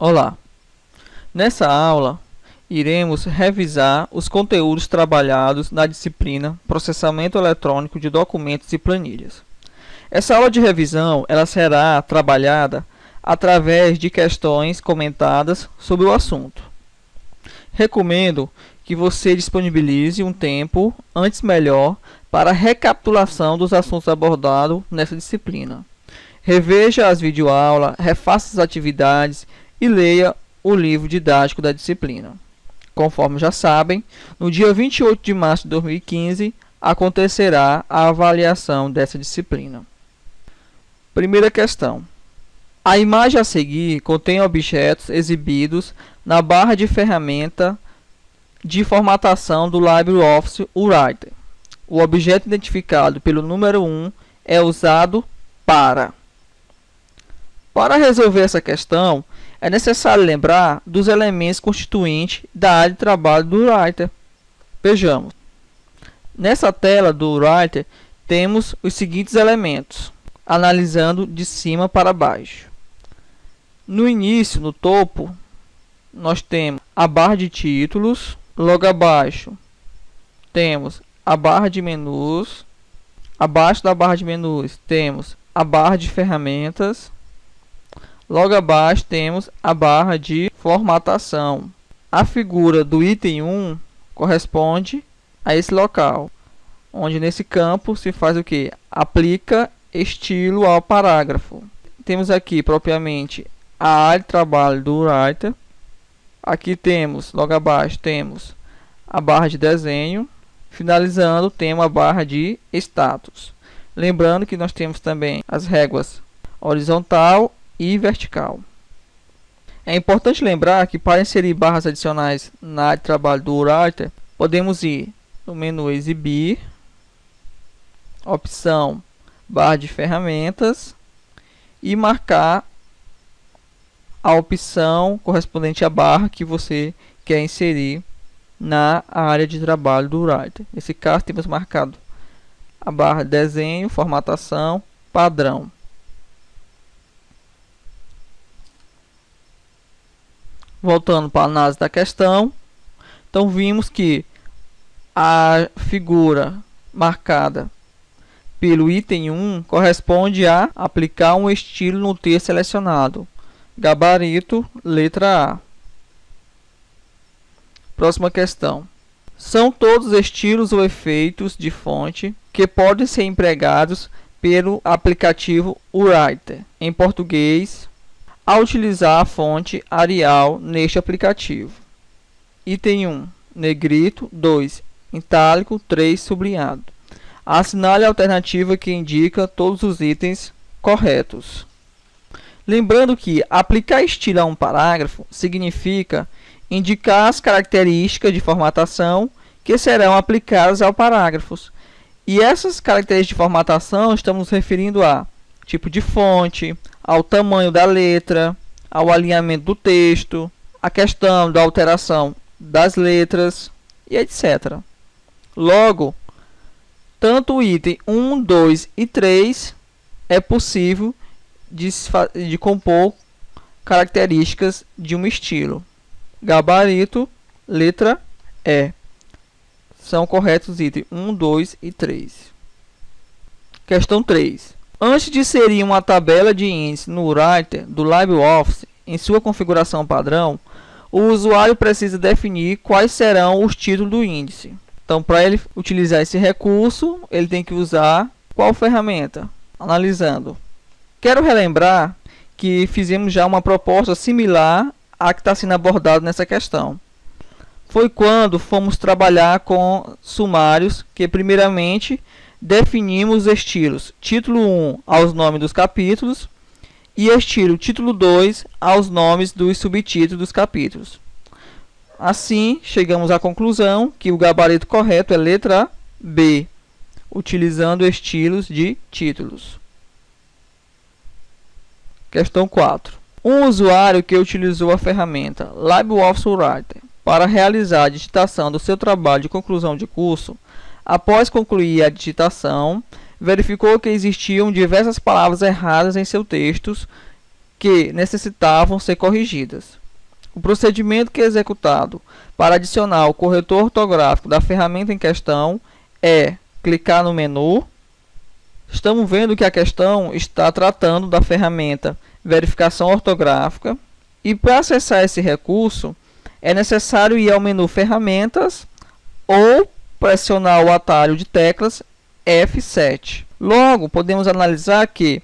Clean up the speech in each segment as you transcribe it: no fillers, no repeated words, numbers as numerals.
Olá! Nessa aula, iremos revisar os conteúdos trabalhados na disciplina Processamento Eletrônico de Documentos e Planilhas. Essa aula de revisão ela será trabalhada através de questões comentadas sobre o assunto. Recomendo que você disponibilize um tempo, antes melhor, para a recapitulação dos assuntos abordados nessa disciplina. Reveja as videoaulas, refaça as atividades e leia o livro didático da disciplina. Conforme já sabem, no dia 28 de março de 2015 acontecerá a avaliação dessa disciplina. Primeira questão. A imagem a seguir contém objetos exibidos na barra de ferramenta de formatação do LibreOffice Writer. O objeto identificado pelo número 1 é usado para resolver essa questão, é necessário lembrar dos elementos constituintes da área de trabalho do Writer. Vejamos. Nessa tela do Writer, temos os seguintes elementos, analisando de cima para baixo. No início, no topo, nós temos a barra de títulos. Logo abaixo, temos a barra de menus. Abaixo da barra de menus, temos a barra de ferramentas. Logo abaixo temos a barra de formatação. A figura do item 1 corresponde a esse local, onde nesse campo se faz o que? Aplica estilo ao parágrafo. Temos aqui propriamente a área de trabalho do Writer. Aqui temos, logo abaixo, temos a barra de desenho. Finalizando, temos a barra de status. Lembrando que nós temos também as réguas horizontal e vertical. É importante lembrar que para inserir barras adicionais na área de trabalho do Writer, podemos ir no menu Exibir, opção barra de ferramentas e marcar a opção correspondente à barra que você quer inserir na área de trabalho do Writer. Nesse caso, temos marcado a barra desenho, formatação, padrão. Voltando para a análise da questão, então vimos que a figura marcada pelo item 1 corresponde a aplicar um estilo no texto selecionado. Gabarito, letra A. Próxima questão. São todos estilos ou efeitos de fonte que podem ser empregados pelo aplicativo Writer, em português, a utilizar a fonte Arial neste aplicativo. Item 1, negrito. 2, itálico. 3, sublinhado. Assinale a alternativa que indica todos os itens corretos. Lembrando que aplicar estilo a um parágrafo significa indicar as características de formatação que serão aplicadas ao parágrafo. E essas características de formatação estamos nos referindo a tipo de fonte, ao tamanho da letra, ao alinhamento do texto, a questão da alteração das letras e etc. Logo, tanto o item 1, 2 e 3 é possível de compor características de um estilo. Gabarito, letra E. São corretos os itens 1, 2 e 3. Questão 3. Antes de inserir uma tabela de índice no Writer do LibreOffice em sua configuração padrão, o usuário precisa definir quais serão os títulos do índice. Então, para ele utilizar esse recurso, ele tem que usar qual ferramenta? Analisando. Quero relembrar que fizemos já uma proposta similar à que está sendo abordada nessa questão. Foi quando fomos trabalhar com sumários que, primeiramente, definimos os estilos título 1 aos nomes dos capítulos e estilo título 2 aos nomes dos subtítulos dos capítulos. Assim, chegamos à conclusão que o gabarito correto é letra B, utilizando estilos de títulos. Questão 4. Um usuário que utilizou a ferramenta LibreOffice Writer para realizar a digitação do seu trabalho de conclusão de curso, após concluir a digitação, verificou que existiam diversas palavras erradas em seu texto que necessitavam ser corrigidas. O procedimento que é executado para adicionar o corretor ortográfico da ferramenta em questão é clicar no menu. Estamos vendo que a questão está tratando da ferramenta verificação ortográfica, e para acessar esse recurso é necessário ir ao menu ferramentas ou pressionar o atalho de teclas F7. Logo, podemos analisar que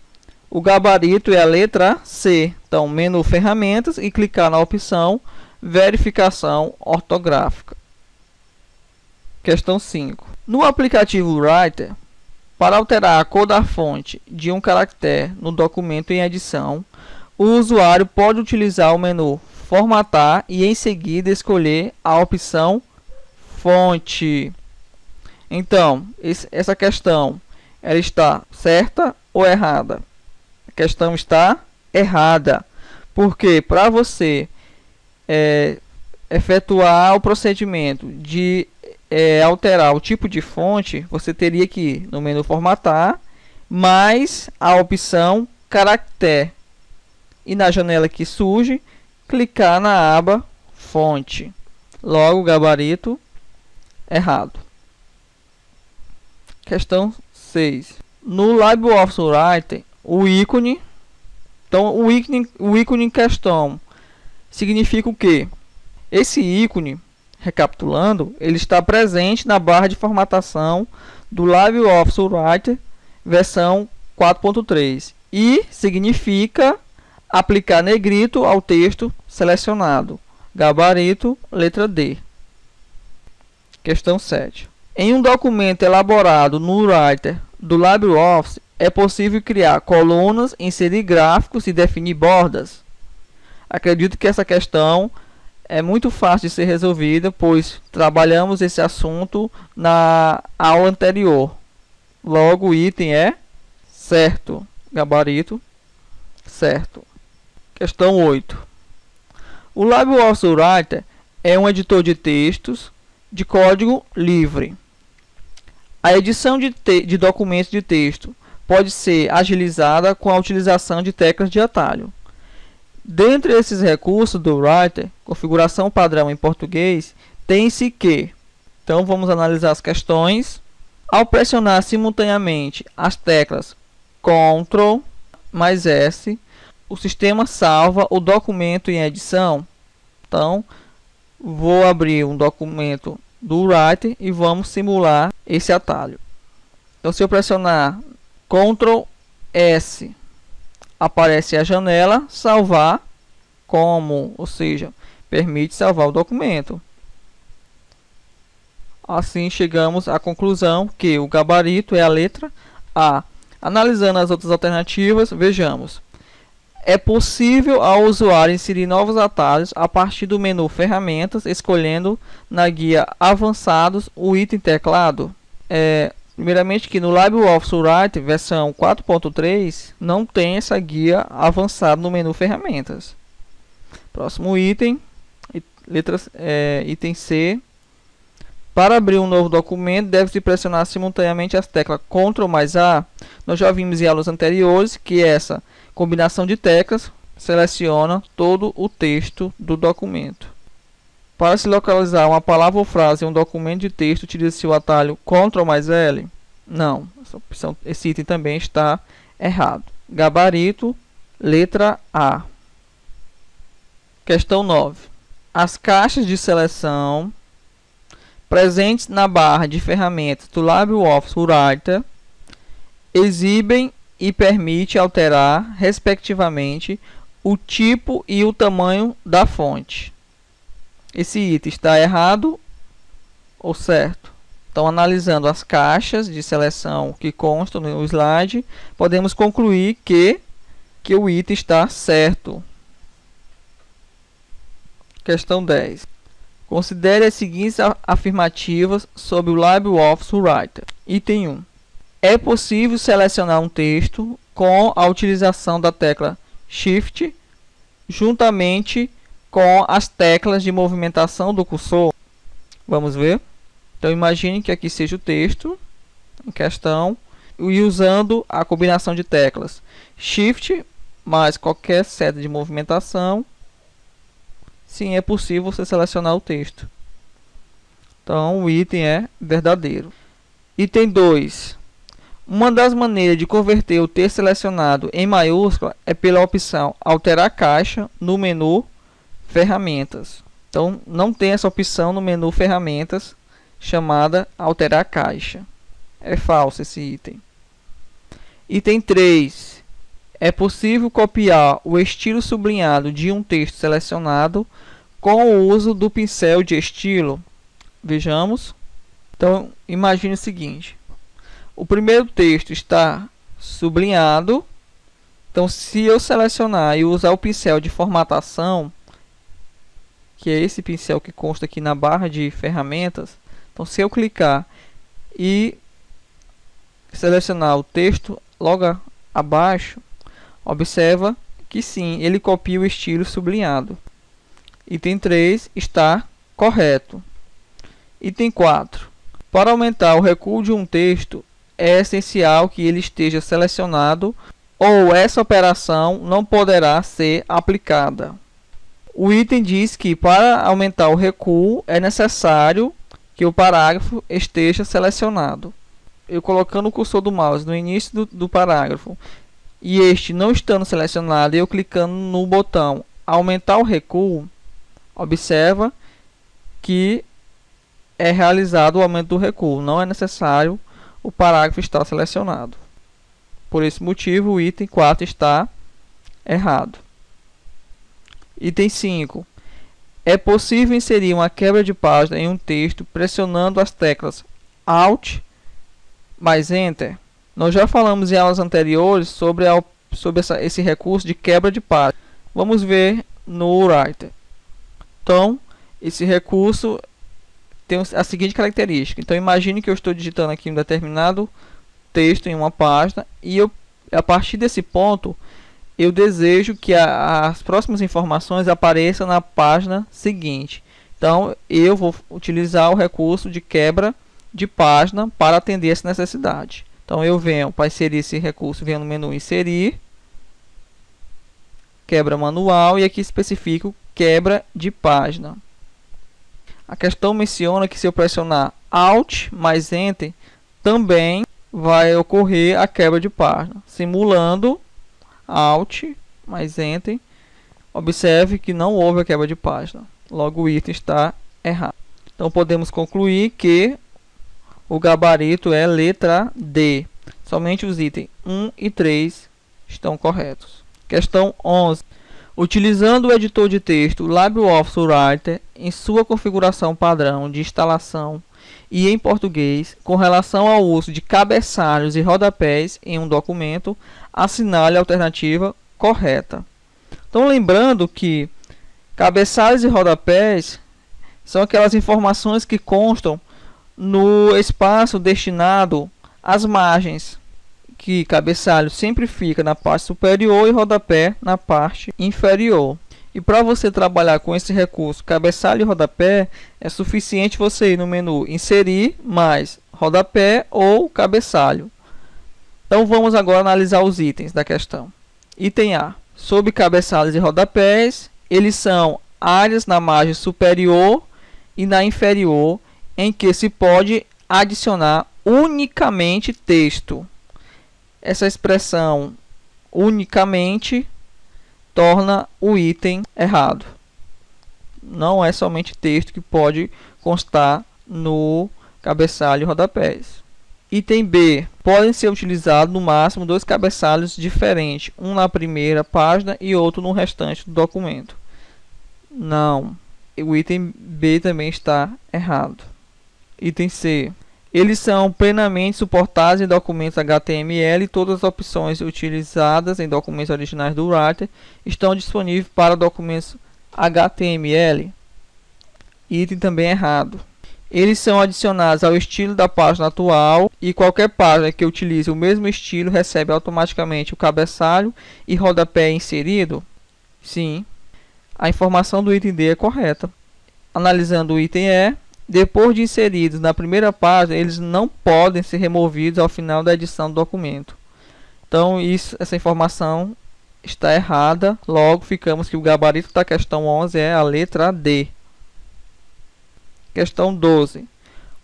o gabarito é a letra C. Então, menu ferramentas e clicar na opção verificação ortográfica. Questão 5. No aplicativo Writer, para alterar a cor da fonte de um caractere no documento em edição, o usuário pode utilizar o menu formatar e em seguida escolher a opção fonte. Então, essa questão ela está certa ou errada? A questão está errada, porque para você efetuar o procedimento de alterar o tipo de fonte, você teria que ir no menu formatar, mais a opção caractere, e na janela que surge, clicar na aba fonte. Logo, gabarito errado. Questão 6. No LibreOffice Writer, o ícone em questão significa o quê? Esse ícone, recapitulando, ele está presente na barra de formatação do LibreOffice Writer versão 4.3 e significa aplicar negrito ao texto selecionado. Gabarito, letra D. Questão 7. Em um documento elaborado no Writer do LibreOffice, é possível criar colunas, inserir gráficos e definir bordas? Acredito que essa questão é muito fácil de ser resolvida, pois trabalhamos esse assunto na aula anterior. Logo, o item é certo. Gabarito, certo. Questão 8. O LibreOffice Writer é um editor de textos de código livre. A edição de documentos de texto pode ser agilizada com a utilização de teclas de atalho. Dentre esses recursos do Writer, configuração padrão em português, tem-se que... Então, vamos analisar as questões. Ao pressionar simultaneamente as teclas Ctrl mais S, o sistema salva o documento em edição. Então, vou abrir um documento do Writer e vamos simular esse atalho. Então, se eu pressionar Ctrl S, aparece a janela salvar como, ou seja, permite salvar o documento. Assim chegamos à conclusão que o gabarito é a letra A. Analisando as outras alternativas, vejamos. É possível ao usuário inserir novos atalhos a partir do menu ferramentas, escolhendo na guia avançados o item teclado. Primeiramente que no LibreOffice Writer versão 4.3 não tem essa guia avançada no menu ferramentas. Próximo item, item C. Para abrir um novo documento, deve-se pressionar simultaneamente as teclas Ctrl mais A. Nós já vimos em aulas anteriores que essa combinação de teclas seleciona todo o texto do documento. Para se localizar uma palavra ou frase em um documento de texto, utilize-se o atalho Ctrl mais L? Não, esse item também está errado. Gabarito, letra A. Questão 9. As caixas de seleção presentes na barra de ferramentas do LibreOffice Writer exibem e permitem alterar, respectivamente, o tipo e o tamanho da fonte. Esse item está errado ou certo? Então, analisando as caixas de seleção que constam no slide, podemos concluir que o item está certo. Questão 10. Considere as seguintes afirmativas sobre o LibreOffice Writer. Item 1. É possível selecionar um texto com a utilização da tecla Shift juntamente com as teclas de movimentação do cursor. Vamos ver. Então, imagine que aqui seja o texto em questão e usando a combinação de teclas Shift mais qualquer seta de movimentação, sim, é possível você selecionar o texto. Então, o item é verdadeiro. Item 2. Uma das maneiras de converter o texto selecionado em maiúscula é pela opção Alterar caixa no menu Ferramentas. Então, não tem essa opção no menu Ferramentas chamada Alterar caixa. É falso esse item. Item 3. É possível copiar o estilo sublinhado de um texto selecionado com o uso do pincel de estilo. Vejamos. Então, imagine o seguinte. O primeiro texto está sublinhado. Então, se eu selecionar e usar o pincel de formatação, que é esse pincel que consta aqui na barra de ferramentas, então se eu clicar e selecionar o texto logo abaixo, observa que sim, ele copia o estilo sublinhado. Item 3 está correto. Item 4. Para aumentar o recuo de um texto, é essencial que ele esteja selecionado ou essa operação não poderá ser aplicada. O item diz que para aumentar o recuo é necessário que o parágrafo esteja selecionado. Eu colocando o cursor do mouse no início do parágrafo e este não estando selecionado e eu clicando no botão aumentar o recuo, observa que é realizado o aumento do recuo. Não é necessário o parágrafo estar selecionado. Por esse motivo, o item 4 está errado. Item 5. É possível inserir uma quebra de página em um texto pressionando as teclas Alt mais Enter. Nós já falamos em aulas anteriores sobre esse recurso de quebra de página. Vamos ver no Writer. Então, esse recurso tem a seguinte característica. Então, imagine que eu estou digitando aqui um determinado texto em uma página e a partir desse ponto eu desejo que as próximas informações apareçam na página seguinte. Então, eu vou utilizar o recurso de quebra de página para atender essa necessidade. Então, eu venho para inserir esse recurso, venho no menu Inserir, Quebra Manual e aqui especifico Quebra de Página. A questão menciona que se eu pressionar Alt mais Enter, também vai ocorrer a quebra de página. Simulando Alt mais Enter, observe que não houve a quebra de página. Logo, o item está errado. Então, podemos concluir que o gabarito é letra D. Somente os itens 1 e 3 estão corretos. Questão 11. Utilizando o editor de texto LibreOffice Writer em sua configuração padrão de instalação e em português, com relação ao uso de cabeçalhos e rodapés em um documento, assinale a alternativa correta. Então, lembrando que cabeçalhos e rodapés são aquelas informações que constam no espaço destinado às margens, que cabeçalho sempre fica na parte superior e rodapé na parte inferior. E para você trabalhar com esse recurso cabeçalho e rodapé, é suficiente você ir no menu Inserir mais rodapé ou cabeçalho. Então vamos agora analisar os itens da questão. Item A. Sob cabeçalhos e rodapés, eles são áreas na margem superior e na inferior em que se pode adicionar unicamente texto. Essa expressão unicamente torna o item errado. Não é somente texto que pode constar no cabeçalho e rodapés. Item B. Podem ser utilizados no máximo 2 cabeçalhos diferentes, um na primeira página e outro no restante do documento. Não. O item B também está errado. Item C. Eles são plenamente suportados em documentos HTML e todas as opções utilizadas em documentos originais do Writer estão disponíveis para documentos HTML. Item também errado. Eles são adicionados ao estilo da página atual e qualquer página que utilize o mesmo estilo recebe automaticamente o cabeçalho e rodapé inserido? Sim. A informação do item D é correta. Analisando o item E, depois de inseridos na primeira página, eles não podem ser removidos ao final da edição do documento. Então, essa informação está errada, logo ficamos que o gabarito da questão 11 é a letra D. Questão 12.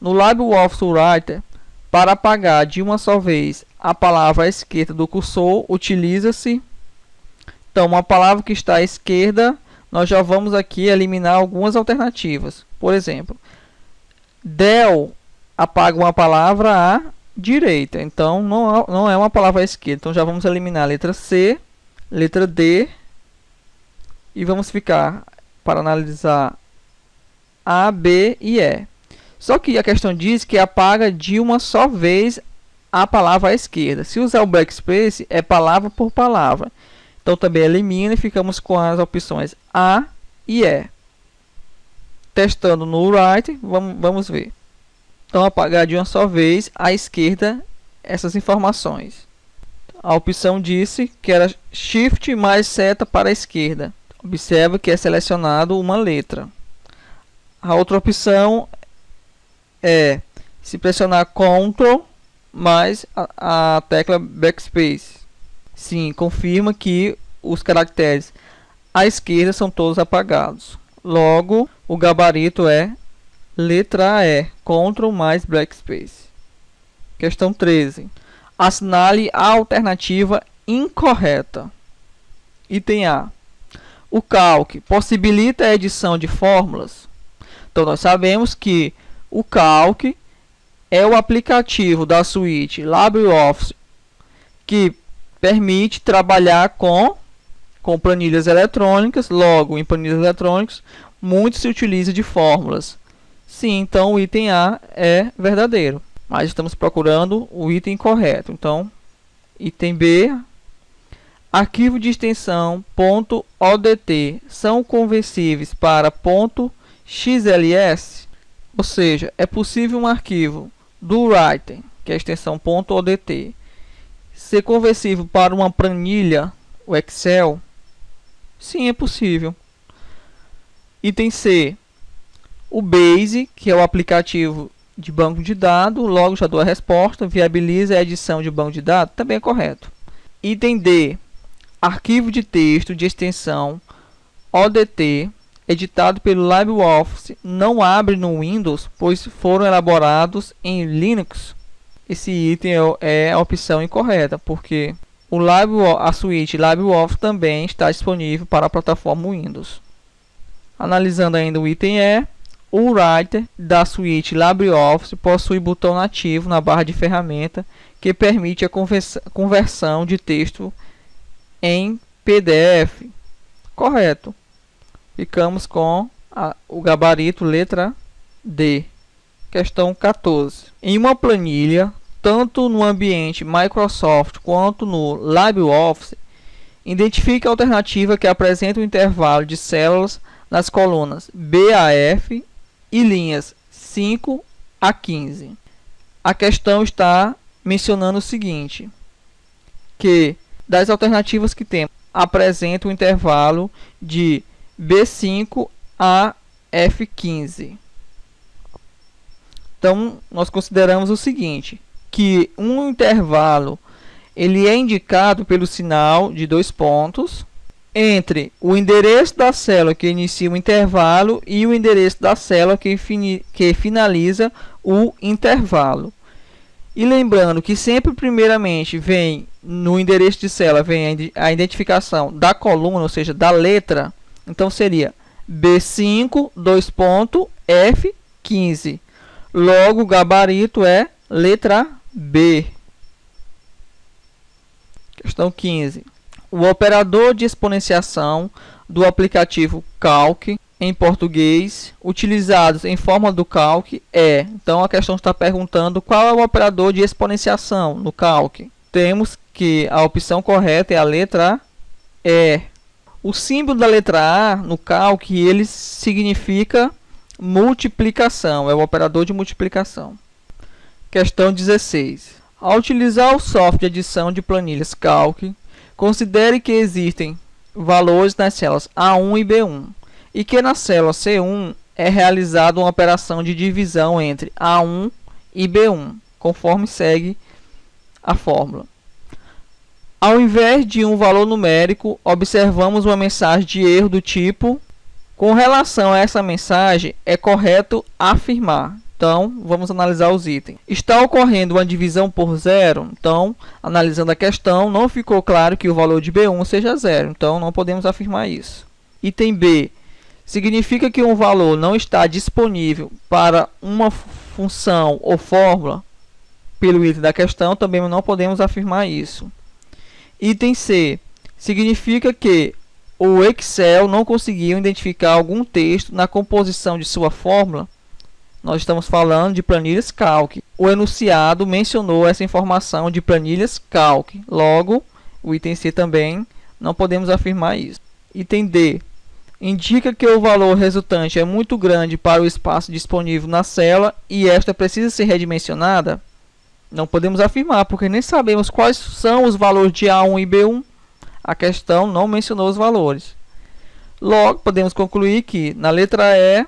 No LibreOffice Writer, para apagar de uma só vez a palavra à esquerda do cursor, utiliza-se... Então, uma palavra que está à esquerda, nós já vamos aqui eliminar algumas alternativas. Por exemplo, del apaga uma palavra à direita, então não é uma palavra à esquerda. Então, já vamos eliminar a letra C, letra D, e vamos ficar para analisar A, B e E. Só que a questão diz que apaga de uma só vez a palavra à esquerda. Se usar o backspace, é palavra por palavra. Então também elimina e ficamos com as opções A e E. Testando no Writer, vamos ver. Então apagar de uma só vez à esquerda essas informações. A opção disse que era Shift mais seta para a esquerda. Observa que é selecionado uma letra. A outra opção é se pressionar Ctrl mais a tecla Backspace. Sim, confirma que os caracteres à esquerda são todos apagados. Logo, o gabarito é letra E, Ctrl mais Backspace. Questão 13. Assinale a alternativa incorreta. Item A. O Calc possibilita a edição de fórmulas? Então, nós sabemos que o Calc é o aplicativo da suíte LibreOffice que permite trabalhar com planilhas eletrônicas. Logo, em planilhas eletrônicas, muito se utiliza de fórmulas. Sim, então o item A é verdadeiro, mas estamos procurando o item correto. Então, item B, arquivo de extensão .odt são conversíveis para .xls? Ou seja, é possível um arquivo do Writer, que é a extensão .odt, ser conversível para uma planilha, o Excel? Sim, é possível. Item C. O Base, que é o aplicativo de banco de dados, logo já dou a resposta, viabiliza a edição de banco de dados? Também é correto. Item D. Arquivo de texto de extensão ODT, editado pelo LibreOffice, não abre no Windows, pois foram elaborados em Linux? Esse item é a opção incorreta, porque a suíte LibreOffice também está disponível para a plataforma Windows. Analisando ainda o item E, o Writer da suíte LibreOffice possui botão nativo na barra de ferramenta que permite a conversão de texto em PDF. Correto. Ficamos com o gabarito letra D. Questão 14. Em uma planilha, tanto no ambiente Microsoft quanto no LibreOffice, identifique a alternativa que apresenta o intervalo de células nas colunas BAF e linhas 5 a 15. A questão está mencionando o seguinte, que das alternativas que temos, apresenta o intervalo de B5 a F15. Então, nós consideramos o seguinte, que um intervalo ele é indicado pelo sinal de 2 pontos entre o endereço da célula que inicia o intervalo e o endereço da célula que finaliza o intervalo. E lembrando que sempre primeiramente vem no endereço de célula vem a identificação da coluna, ou seja, da letra. Então seria B5, 2 ponto, F15. Logo, o gabarito é letra B. Questão 15. O operador de exponenciação do aplicativo Calc, em português, utilizados em forma do Calc é... Então, a questão está perguntando qual é o operador de exponenciação no Calc. Temos que a opção correta é a letra E. O símbolo da letra A no Calc, ele significa multiplicação, é o operador de multiplicação. Questão 16. Ao utilizar o software de edição de planilhas Calc, considere que existem valores nas células A1 e B1 e que na célula C1 é realizada uma operação de divisão entre A1 e B1, conforme segue a fórmula. Ao invés de um valor numérico, observamos uma mensagem de erro do tipo: com relação a essa mensagem, é correto afirmar. Então, vamos analisar os itens. Está ocorrendo uma divisão por zero? Então, analisando a questão, não ficou claro que o valor de B1 seja zero. Então, não podemos afirmar isso. Item B. Significa que um valor não está disponível para uma função ou fórmula? Pelo item da questão, também não podemos afirmar isso. Item C. Significa que o Excel não conseguiu identificar algum texto na composição de sua fórmula? Nós estamos falando de planilhas Calc. O enunciado mencionou essa informação de planilhas Calc. Logo, o item C também não podemos afirmar isso. Item D. Indica que o valor resultante é muito grande para o espaço disponível na célula e esta precisa ser redimensionada? Não podemos afirmar, porque nem sabemos quais são os valores de A1 e B1. A questão não mencionou os valores. Logo, podemos concluir que, na letra E,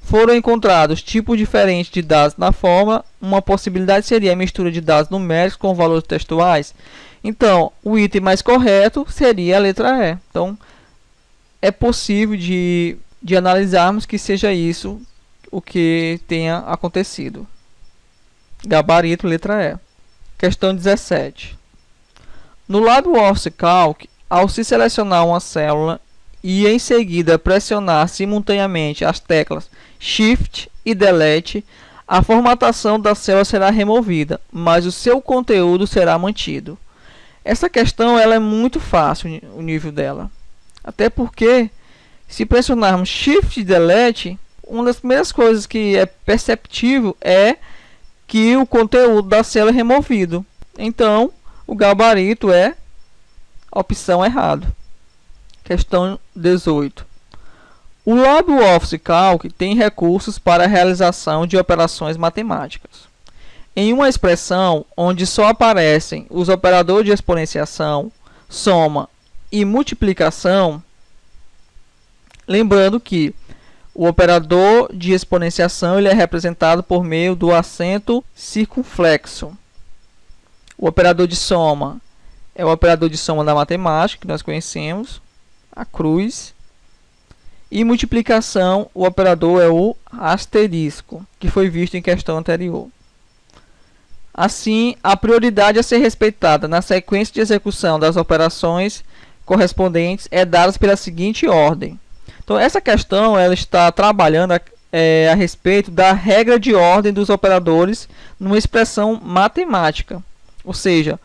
foram encontrados tipos diferentes de dados na fórmula. Uma possibilidade seria a mistura de dados numéricos com valores textuais. Então, o item mais correto seria a letra E. Então, é possível de analisarmos que seja isso o que tenha acontecido. Gabarito, letra E. Questão 17. No LibreOffice Calc, ao se selecionar uma célula e em seguida pressionar simultaneamente as teclas Shift e Delete, a formatação da célula será removida, mas o seu conteúdo será mantido. Essa questão ela é muito fácil, o nível dela. Até porque, se pressionarmos Shift e Delete, uma das primeiras coisas que é perceptível é que o conteúdo da célula é removido. Então, o gabarito é a opção errada. Questão 18. O LibreOffice Calc tem recursos para a realização de operações matemáticas. Em uma expressão onde só aparecem os operadores de exponenciação, soma e multiplicação, lembrando que o operador de exponenciação ele é representado por meio do acento circunflexo. O operador de soma é o operador de soma da matemática, que nós conhecemos, a cruz. E multiplicação, o operador é o asterisco, que foi visto em questão anterior. Assim, a prioridade a ser respeitada na sequência de execução das operações correspondentes é dada pela seguinte ordem. Então, essa questão ela está trabalhando a respeito da regra de ordem dos operadores numa expressão matemática. Ou seja,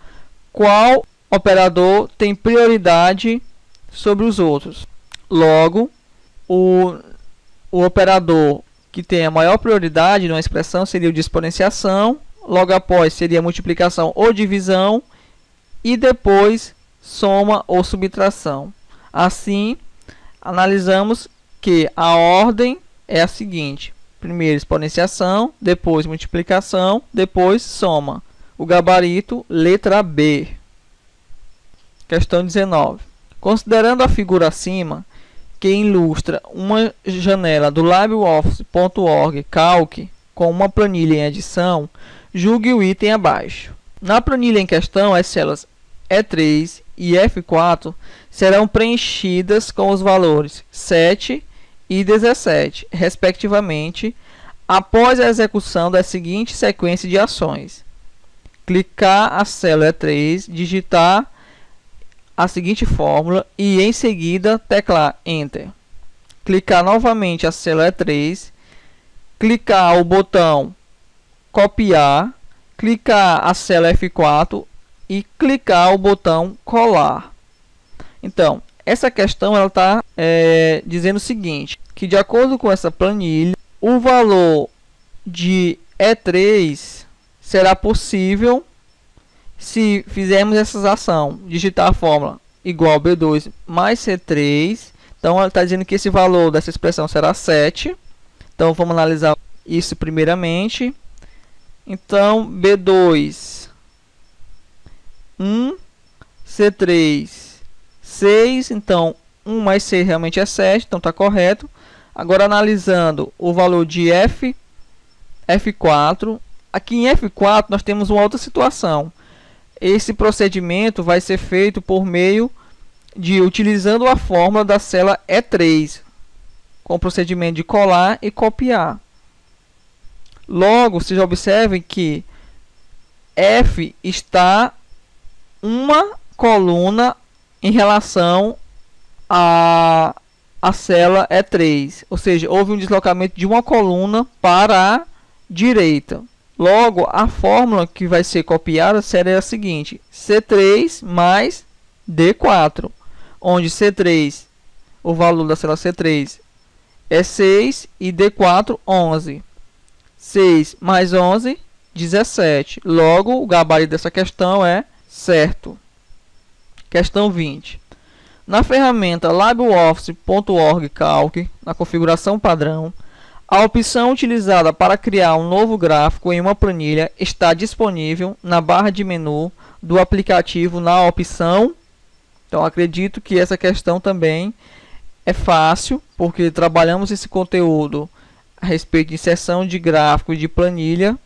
qual operador tem prioridade sobre os outros. Logo, o operador que tem a maior prioridade numa expressão seria o de exponenciação, logo após seria multiplicação ou divisão e depois soma ou subtração. Assim, analisamos que a ordem é a seguinte: primeiro exponenciação, depois multiplicação, depois soma. O gabarito, letra B. Questão 19. Considerando a figura acima, que ilustra uma janela do LibreOffice.org Calc com uma planilha em edição, julgue o item abaixo. Na planilha em questão, as células E3 e F4 serão preenchidas com os valores 7 e 17, respectivamente, após a execução da seguinte sequência de ações: clicar a célula E3, digitar a seguinte fórmula e em seguida teclar Enter. Clicar novamente a célula E3, clicar o botão copiar, clicar a célula F4 e clicar o botão colar. Então, essa questão ela está dizendo o seguinte, que de acordo com essa planilha, o valor de E3 será possível se fizermos essa ação, digitar a fórmula igual B2 mais C3. Então, ela está dizendo que esse valor dessa expressão será 7. Então, vamos analisar isso primeiramente. Então, B2, 1, C3, 6. Então, 1 mais 6 realmente é 7, então está correto. Agora, analisando o valor de F4. Aqui em F4, nós temos uma outra situação. Esse procedimento vai ser feito por meio de utilizando a fórmula da célula E3, com o procedimento de colar e copiar. Logo, vocês observem que F está uma coluna em relação à célula E3, ou seja, houve um deslocamento de uma coluna para a direita. Logo, a fórmula que vai ser copiada será a seguinte: C3 mais D4, onde C3, o valor da célula C3 é 6 e D4, 11. 6 mais 11, 17. Logo, o gabarito dessa questão é certo. Questão 20. Na ferramenta LibreOffice.org Calc, na configuração padrão, a opção utilizada para criar um novo gráfico em uma planilha está disponível na barra de menu do aplicativo na opção. Então, acredito que essa questão também é fácil, porque trabalhamos esse conteúdo a respeito de inserção de gráfico e de planilha,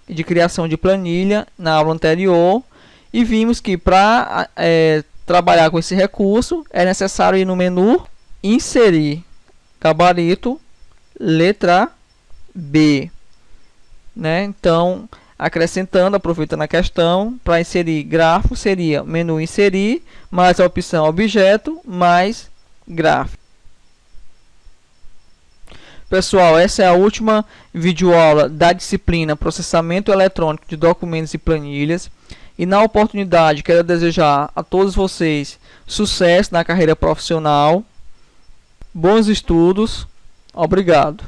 e de criação de planilha na aula anterior, e vimos que para trabalhar com esse recurso é necessário ir no menu Inserir, gabarito, letra B, né? Então, acrescentando, aproveitando a questão, para inserir gráfico seria menu Inserir, mais a opção Objeto, mais Gráfico. Pessoal, essa é a última videoaula da disciplina Processamento Eletrônico de Documentos e Planilhas. E na oportunidade, quero desejar a todos vocês sucesso na carreira profissional, bons estudos, obrigado.